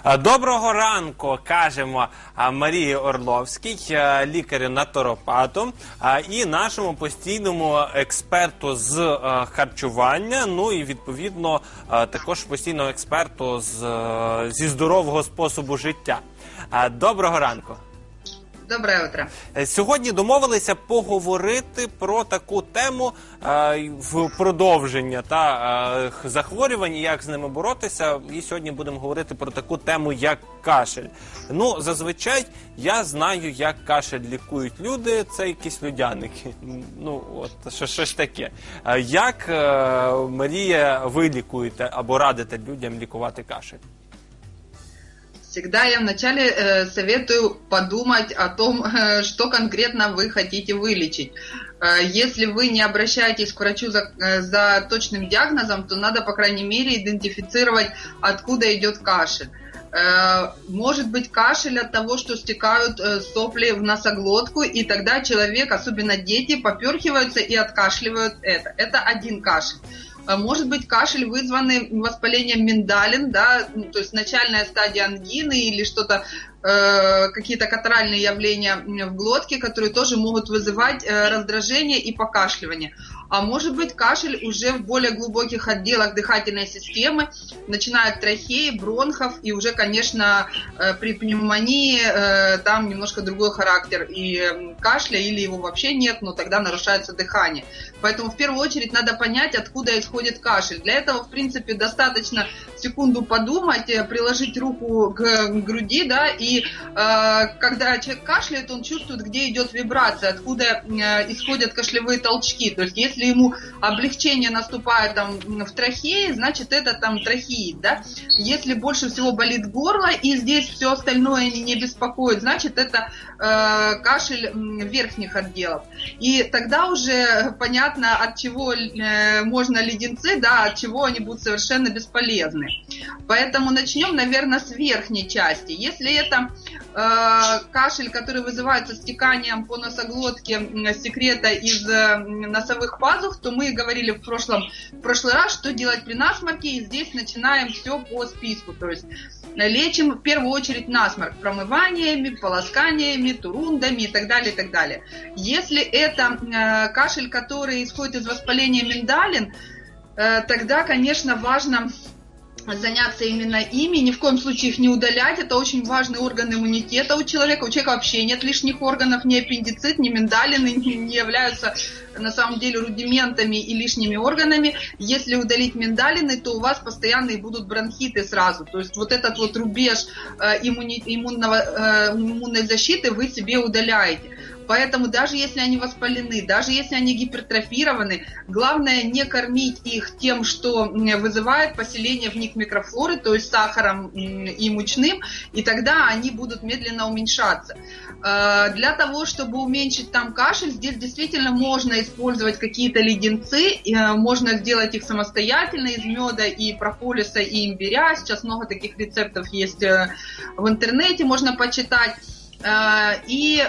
Доброго ранку, кажемо Марії Орловській, лікарю-натуропату і нашому постійному експерту з харчування, ну і відповідно також постійному експерту зі здорового способу життя. Доброго ранку. Доброе утро. Сьогодні домовилися поговорити про таку тему в продовження захворювань, як з ними боротися. І сьогодні будемо говорити про таку тему, як кашель. Ну, зазвичай я знаю, як кашель лікують люди, це якісь людяники. Ну, от, щось таке. Як, Марія, ви лікуєте або радите людям лікувати кашель? Всегда я вначале советую подумать о том, что конкретно вы хотите вылечить. Если вы не обращаетесь к врачу за точным диагнозом, то надо, по крайней мере, идентифицировать, откуда идет кашель. Может быть кашель от того, что стекают сопли в носоглотку, и тогда человек, особенно дети, поперхиваются и откашливают это. Это один кашель. Может быть кашель, вызванный воспалением миндалин, да, то есть начальная стадия ангины или что-то, какие-то катаральные явления в глотке, которые тоже могут вызывать раздражение и покашливание. А может быть кашель уже в более глубоких отделах дыхательной системы, начиная от трахеи, бронхов, и уже, конечно, при пневмонии там немножко другой характер и кашля, или его вообще нет, но тогда нарушается дыхание. Поэтому в первую очередь надо понять, откуда исходит кашель. Для этого, в принципе, достаточно секунду подумать, приложить руку к груди, да, и когда человек кашляет, он чувствует, где идет вибрация, откуда исходят кашлевые толчки. То есть, если ему облегчение наступает там в трахее, значит, это там трахеит, да. Если больше всего болит горло, и здесь все остальное не беспокоит, значит, это кашель верхних отделов. И тогда уже понятно, от чего можно леденцы, да, от чего они будут совершенно бесполезны. Поэтому начнем, наверное, с верхней части. Если это кашель, который вызывается стеканием по носоглотке секрета из носовых пазух, то мы говорили в прошлый раз, что делать при насморке, и здесь начинаем все по списку. То есть лечим в первую очередь насморк промываниями, полосканиями, турундами и так далее, и так далее. Если это кашель, который исходит из воспаления миндалин, тогда, конечно, важно заняться именно ими, ни в коем случае их не удалять, это очень важный орган иммунитета у человека вообще нет лишних органов, ни аппендицит, ни миндалины не являются на самом деле рудиментами и лишними органами. Если удалить миндалины, то у вас постоянные будут бронхиты сразу, то есть вот этот вот рубеж иммунной защиты вы себе удаляете. Поэтому даже если они воспалены, даже если они гипертрофированы, главное не кормить их тем, что вызывает поселение в них микрофлоры, то есть сахаром и мучным, и тогда они будут медленно уменьшаться. Для того, чтобы уменьшить там кашель, здесь действительно можно использовать какие-то леденцы, можно сделать их самостоятельно из меда и прополиса и имбиря. Сейчас много таких рецептов есть в интернете, можно почитать. И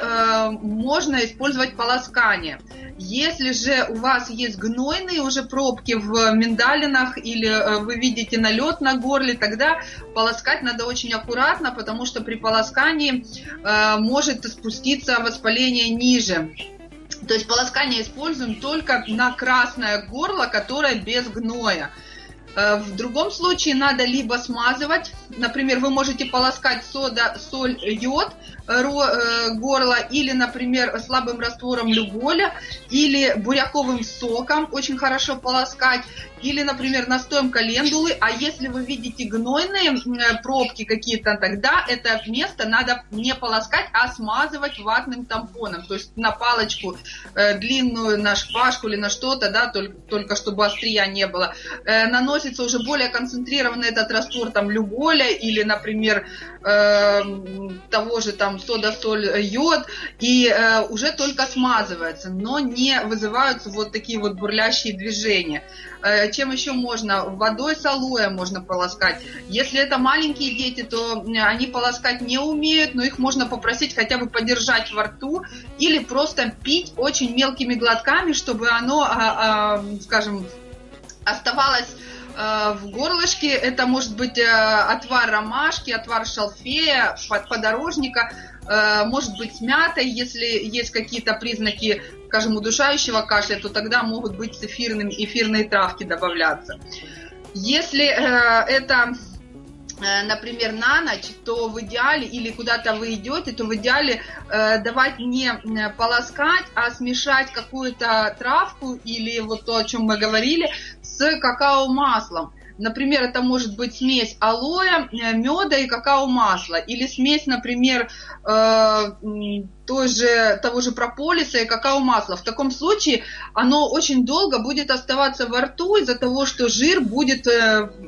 можно использовать полоскание. Если же у вас есть гнойные уже пробки в миндалинах или вы видите налет на горле, тогда полоскать надо очень аккуратно, потому что при полоскании может спуститься воспаление ниже. То есть полоскание используем только на красное горло, которое без гноя. В другом случае надо либо смазывать, например, вы можете полоскать сода, соль, йод, горло, или, например, слабым раствором люголя, или буряковым соком очень хорошо полоскать, или, например, настоем календулы. А если вы видите гнойные пробки какие-то, тогда это место надо не полоскать, а смазывать ватным тампоном, то есть на палочку длинную, на шпажку или на что-то, да, только чтобы острия не было, наносится уже более концентрированный этот раствор там люголя или, например, того же там сода, соль, йод, и уже только смазывается, но не вызываются вот такие вот бурлящие движения. Чем еще можно? Водой с алоэ можно полоскать. Если это маленькие дети, то они полоскать не умеют, но их можно попросить хотя бы подержать во рту или просто пить очень мелкими глотками, чтобы оно, скажем, оставалось В горлышке это может быть отвар ромашки, отвар шалфея, подорожника, может быть с мятой, если есть какие-то признаки, скажем, удушающего кашля, то тогда могут быть с эфирные травки добавляться. Если это, например, на ночь, то в идеале, или куда-то вы идете, то в идеале давать не полоскать, а смешать какую-то травку или вот то, о чем мы говорили, с какао-маслом. Например, это может быть смесь алоэ, меда и какао-масла. Или смесь, например, того же прополиса и какао-масла. В таком случае оно очень долго будет оставаться во рту из-за того, что жир будет,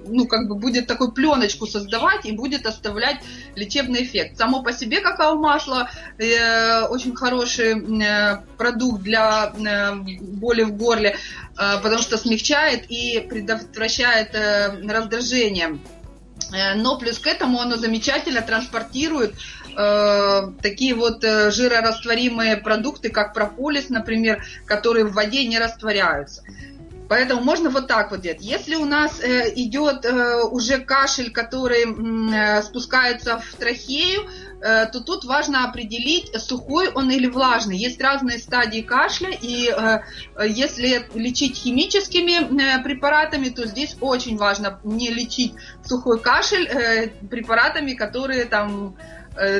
будет такую пленочку создавать и будет оставлять лечебный эффект. Само по себе какао-масло очень хороший продукт для боли в горле, потому что смягчает и предотвращает раздражение. Но плюс к этому оно замечательно транспортирует такие вот жирорастворимые продукты, как прополис, например, которые в воде не растворяются. Поэтому можно вот так вот делать. Если у нас идет уже кашель, который спускается в трахею, то тут важно определить, сухой он или влажный. Есть разные стадии кашля, и если лечить химическими препаратами, то здесь очень важно не лечить сухой кашель препаратами, которые там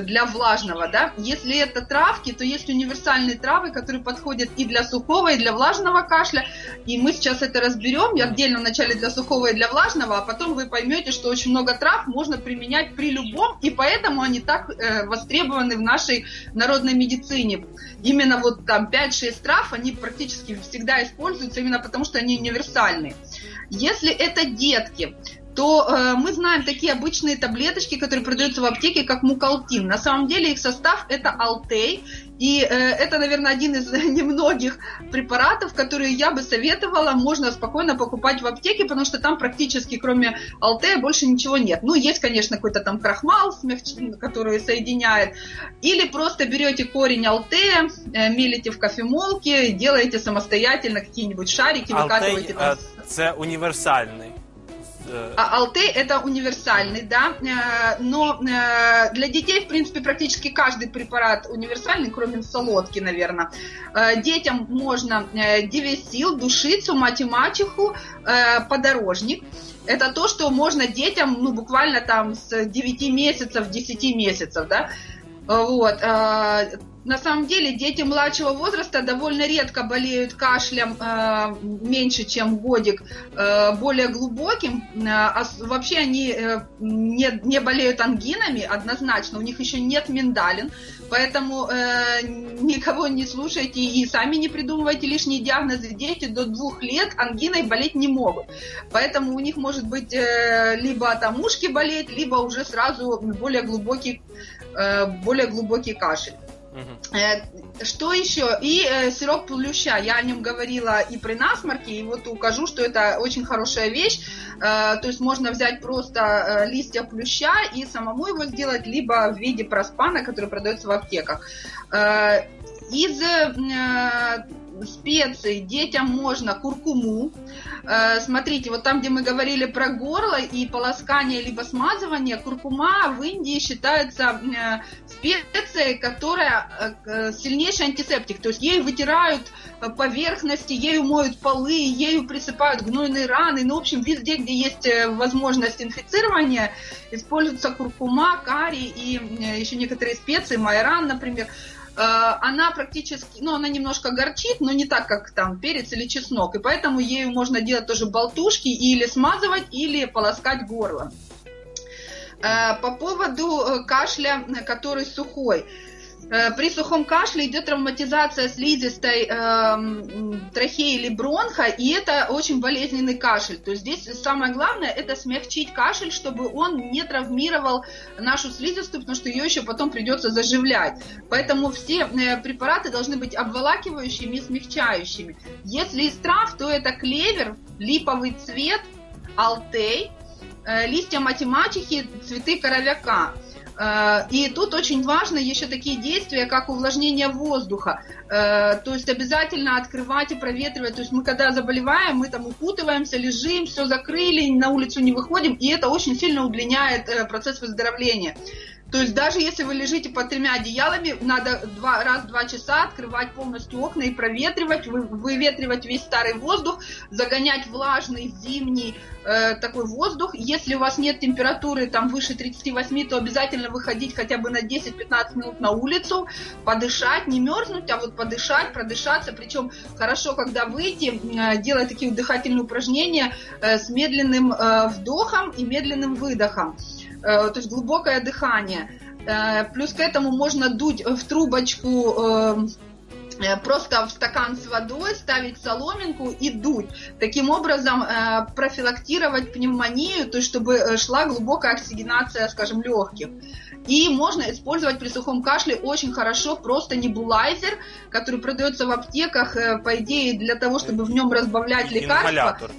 для влажного, да. Если это травки, то есть универсальные травы, которые подходят и для сухого, и для влажного кашля. И мы сейчас это разберем. Я отдельно вначале для сухого и для влажного, а потом вы поймете, что очень много трав можно применять при любом, и поэтому они так востребованы в нашей народной медицине. Именно вот там 5-6 трав, они практически всегда используются именно потому, что они универсальные. Если это детки, то мы знаем такие обычные таблеточки, которые продаются в аптеке, как мукалтин. На самом деле их состав это алтей, и это, наверное, один из немногих препаратов, которые я бы советовала, можно спокойно покупать в аптеке, потому что там практически кроме алтея больше ничего нет. Ну, есть, конечно, какой-то там крахмал, который соединяет, или просто берете корень алтея, мелите в кофемолке, делаете самостоятельно какие-нибудь шарики, выкатываете там. Це універсальний. Алтей это универсальный, да, но для детей, в принципе, практически каждый препарат универсальный, кроме солодки, наверное. Детям можно Дивесил, душицу, мать и мачеху, подорожник. Это то, что можно детям, ну, буквально там с 9 месяцев, 10 месяцев, да. Вот. На самом деле дети младшего возраста довольно редко болеют кашлем меньше, чем годик, более глубоким. Вообще они не болеют ангинами однозначно, у них еще нет миндалин, поэтому никого не слушайте и сами не придумывайте лишние диагнозы. Дети до 2 лет ангиной болеть не могут, поэтому у них может быть либо там ушки болеть, либо уже сразу более глубокий кашель. Что еще? И сироп плюща. Я о нем говорила и при насморке, и вот укажу, что это очень хорошая вещь. То есть можно взять просто листья плюща и самому его сделать, либо в виде проспана, который продается в аптеках. Из специй детям можно куркуму. Смотрите, вот там, где мы говорили про горло и полоскание либо смазывание, куркума в Индии считается специей, которая сильнейший антисептик. То есть ею вытирают поверхности, ею моют полы, ею присыпают гнойные раны. Ну, в общем, везде, где есть возможность инфицирования, используется куркума, карри и еще некоторые специи, майоран, например. Она практически, она немножко горчит, но не так, как там перец или чеснок, и поэтому ею можно делать тоже болтушки или смазывать, или полоскать горло. По поводу кашля, который сухой. При сухом кашле идет травматизация слизистой трахеи или бронха, и это очень болезненный кашель. То есть здесь самое главное это смягчить кашель, чтобы он не травмировал нашу слизистую, потому что ее еще потом придется заживлять. Поэтому все препараты должны быть обволакивающими и смягчающими. Если из трав, то это клевер, липовый цвет, алтей, листья мать и мачехи, цветы коровяка. И тут очень важно еще такие действия, как увлажнение воздуха. То есть обязательно открывать и проветривать. То есть мы когда заболеваем, мы там укутываемся, лежим, все закрыли, на улицу не выходим, и это очень сильно удлиняет процесс выздоровления. То есть даже если вы лежите под 3 одеялами, надо раз в 2 часа открывать полностью окна и проветривать, выветривать весь старый воздух, загонять влажный зимний такой воздух. Если у вас нет температуры там выше 38, то обязательно выходить хотя бы на 10-15 минут на улицу, подышать, не мерзнуть, а вот подышать, продышаться. Причем хорошо, когда выйти, делать такие дыхательные упражнения с медленным вдохом и медленным выдохом. То есть глубокое дыхание. Плюс к этому можно дуть в трубочку, просто в стакан с водой, ставить соломинку и дуть. Таким образом профилактировать пневмонию, то есть чтобы шла глубокая оксигенация, скажем, легких. И можно использовать при сухом кашле очень хорошо просто небулайзер, который продается в аптеках, по идее, для того, чтобы в нем разбавлять лекарства. Ингалятор.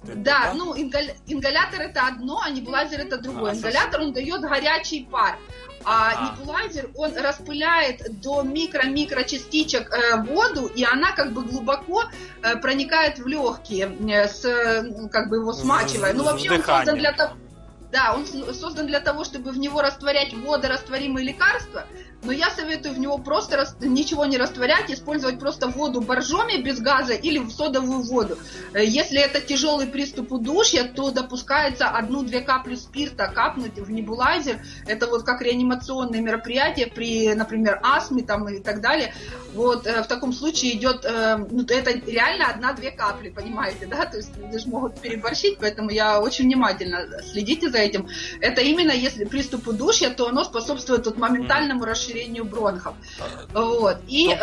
Да, ну ингалятор это одно, а небулайзер это другое. Ингалятор, он дает горячий пар, а небулайзер, он распыляет до микро-частичек воду, и она как бы глубоко проникает в легкие, как бы его смачивая. Ну вообще он создан для того... Да, он создан для того, чтобы в него растворять водорастворимые лекарства, но я советую в него просто ничего не растворять, использовать просто воду боржоми без газа или содовую воду. Если это тяжелый приступ удушья, то допускается 1-2 капли спирта капнуть в небулайзер. Это вот как реанимационное мероприятие при, например, астме там и так далее. Вот в таком случае идет, ну, это реально 1-2 капли, понимаете, да? То есть люди же могут переборщить, поэтому я очень внимательно следите за этим. Это именно если приступ удушья, то оно способствует вот моментальному расширению бронхов. Вот. И,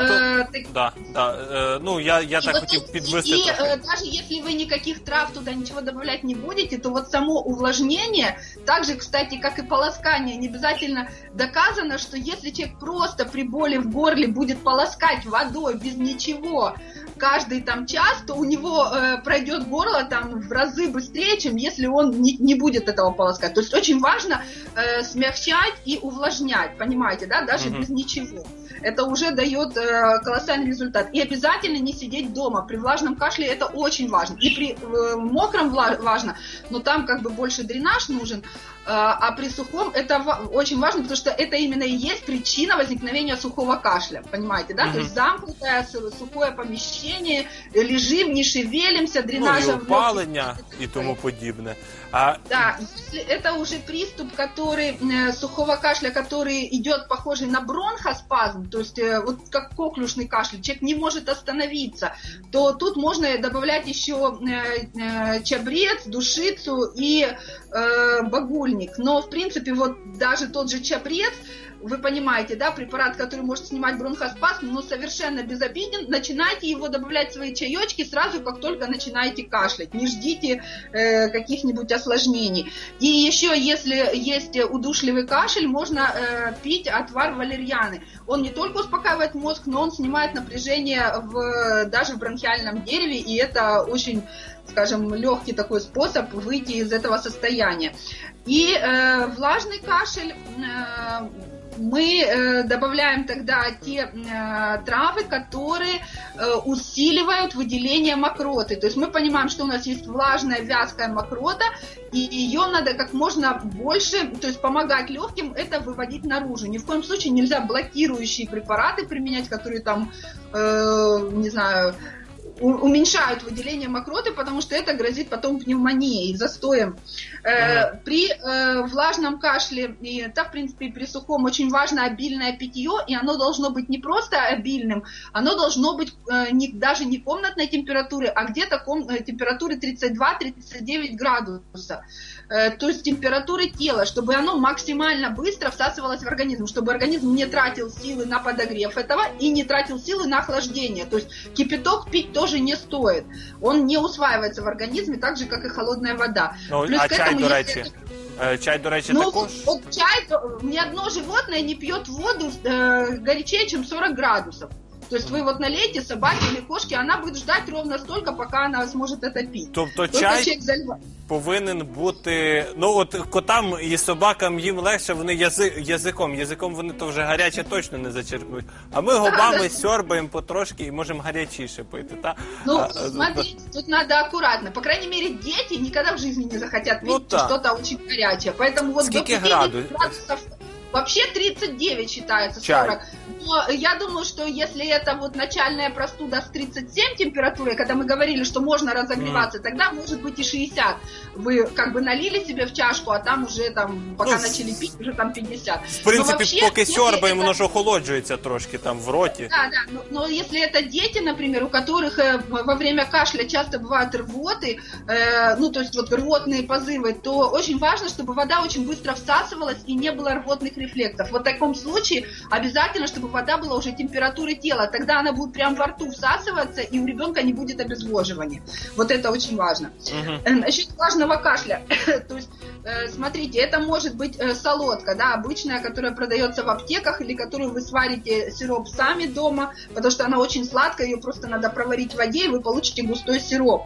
ну я так хотів підвести. И даже если вы никаких трав туда ничего добавлять не будете, то вот само увлажнение, так же, кстати, как и полоскание, не обязательно доказано, что если человек просто при боли в горле будет полоскать водой без ничего каждый там час, то у него пройдет горло там в разы быстрее, чем если он не будет этого полоскать. То есть очень важно смягчать и увлажнять, понимаете, да, даже без ничего. Это уже дает колоссальный результат. И обязательно не сидеть дома. При влажном кашле это очень важно. И при мокром важно, но там как бы больше дренаж нужен. А при сухом это очень важно, потому что это именно и есть причина возникновения сухого кашля. Понимаете, да? То есть замкнутое сухое помещение, лежим, не шевелимся, дренажа... Ну, и опалення и тому подобное. Да, если это уже приступ, который сухого кашля, который идет похожий на бронхоспазм, то есть вот как коклюшный кашель, человек не может остановиться, то тут можно добавлять еще чабрец, душицу и багульник. Но в принципе вот даже тот же чабрец, вы понимаете, да, препарат, который может снимать бронхоспазм, но совершенно безобиден. Начинайте его добавлять в свои чаечки сразу, как только начинаете кашлять. Не ждите каких-нибудь осложнений. И еще, если есть удушливый кашель, можно пить отвар валерьяны. Он не только успокаивает мозг, но он снимает напряжение даже в бронхиальном дереве, и это очень, скажем, легкий такой способ выйти из этого состояния. И влажный кашель... мы добавляем тогда те травы, которые усиливают выделение мокроты. То есть мы понимаем, что у нас есть влажная, вязкая мокрота, и ее надо как можно больше, то есть помогать легким, это выводить наружу. Ни в коем случае нельзя блокирующие препараты применять, которые там, не знаю, уменьшают выделение мокроты, потому что это грозит потом пневмонией, застоем. При влажном кашле, и это, в принципе, и при сухом, очень важно обильное питье, и оно должно быть не просто обильным, оно должно быть даже не комнатной температуры, а где-то температуры 32-39 градусов. То есть температуры тела, чтобы оно максимально быстро всасывалось в организм, чтобы организм не тратил силы на подогрев этого и не тратил силы на охлаждение. То есть кипяток пить тоже не стоит. Он не усваивается в организме, так же, как и холодная вода. Ну, плюс а к чай, этому, до речі? Чай, до речі, також? Вот чай, ни одно животное не пьет воду горячее, чем 40 градусов. То есть вы вот налейте собаке или кошке, она будет ждать ровно столько, пока она сможет это пить. Тобто Только чай человек заливает. повинен бути, ну от котам і собакам їм легше, вони язиком вони то вже гаряче точно не зачерпнуть. А ми губами сьорбаємо потрошки і можемо гарячіше пити, та? Ну, смотрите, тут надо аккуратно. По крайней мере, дети никогда в жизни не захотят Ну, пить да. что-то очень горячее. Поэтому вот Скільки до 50 градусов? градусов, вообще 39 считается, Чай. 40. Но я думаю, что если это вот начальная простуда с 37 температурой, когда мы говорили, что можно разогреваться, тогда может быть и 60. Вы как бы налили себе в чашку, а там уже там, пока Ну, начали пить, уже там 50. В принципі, вообще, поки если сьорбаємо, это- воно ж охолоджується трошки там в роті. Да, да, но если это дети, например, у которых во время кашля часто бывают рвоты, ну, то есть вот рвотные позывы, то очень важно, чтобы вода очень быстро всасывалась и не было рвотных рефлексов. Вот в таком случае обязательно, чтобы вода была уже температуры тела, тогда она будет прям во рту всасываться, и у ребенка не будет обезвоживания. Вот это очень важно. Насчет влажного кашля, то есть, смотрите, это может быть солодка, да, обычная, которая продается в аптеках, или которую вы сварите сироп сами дома, потому что она очень сладкая, ее просто надо проварить в воде, и вы получите густой сироп.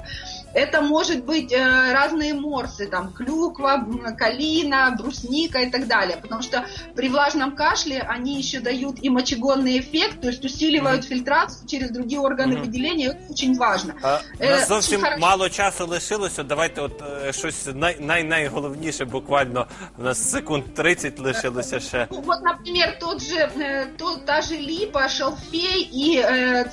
Это может быть разные морсы, там, клюква, калина, брусника и так далее, потому что при влажном кашле они еще дают и мочегонный эффект, то есть усиливают фильтрацию через другие органы выделения, и это очень важно. У нас зовсім очень хорошо. мало часу лишилося. Давайте от щось найголовніше, буквально у нас секунд 30 лишилося ще. Ну, вот, например, та же липа, шалфей и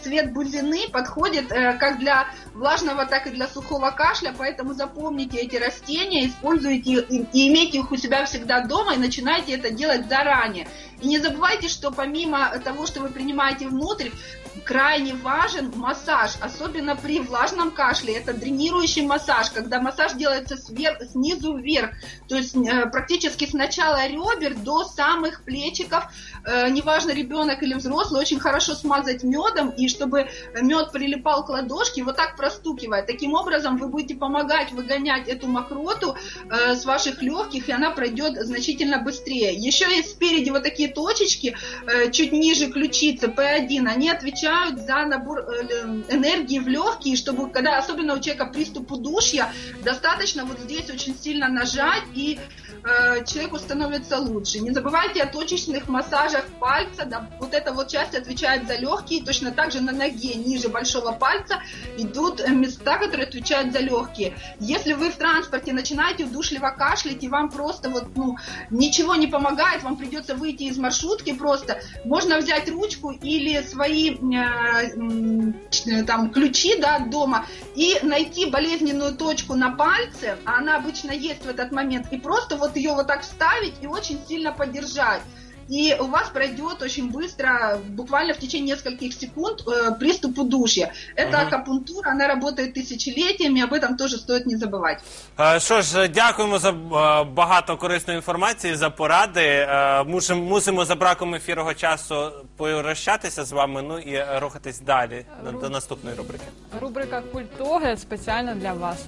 цвет бузины подходит как для влажного, так и для сухого кашля, поэтому запомните эти растения, используйте их и имейте их у себя всегда дома и начинайте это делать заранее. И не забывайте, что помимо того, что вы принимаете внутрь, крайне важен массаж, особенно при влажном кашле. Это дренирующий массаж, когда массаж делается снизу вверх, то есть практически с начала ребер до самых плечиков, неважно, ребенок или взрослый, очень хорошо смазать медом, и чтобы мед прилипал к ладошке, вот так простукивая. Таким образом вы будете помогать выгонять эту мокроту с ваших легких, и она пройдет значительно быстрее. Еще есть спереди вот такие точечки, чуть ниже ключицы, P1, они отвечают за набор энергии в легкие, чтобы, когда особенно у человека приступ удушья, достаточно вот здесь очень сильно нажать, и человеку становится лучше. Не забывайте о точечных массажах пальца, да, вот эта вот часть отвечает за легкие, точно так же на ноге ниже большого пальца идут места, которые отвечают за легкие. Если вы в транспорте начинаете удушливо кашлять, и вам просто вот, ну, ничего не помогает, вам придется выйти из маршрутки просто, можно взять ручку или свои там ключи, да, от дома и найти болезненную точку на пальце, а она обычно есть в этот момент, и просто вот ее вот так вставить и очень сильно подержать. И у вас пройдет очень быстро, буквально в течение нескольких секунд, приступ удушья. Это акупунктура, она работает тысячелетиями, об этом тоже стоит не забывать. Що ж, дякуємо за багато корисної інформації, за поради. Мусимо за браком ефірного часу прощатися з вами, ну і рухатись далі до наступної рубрики. Рубрика «Культоги» спеціально для вас.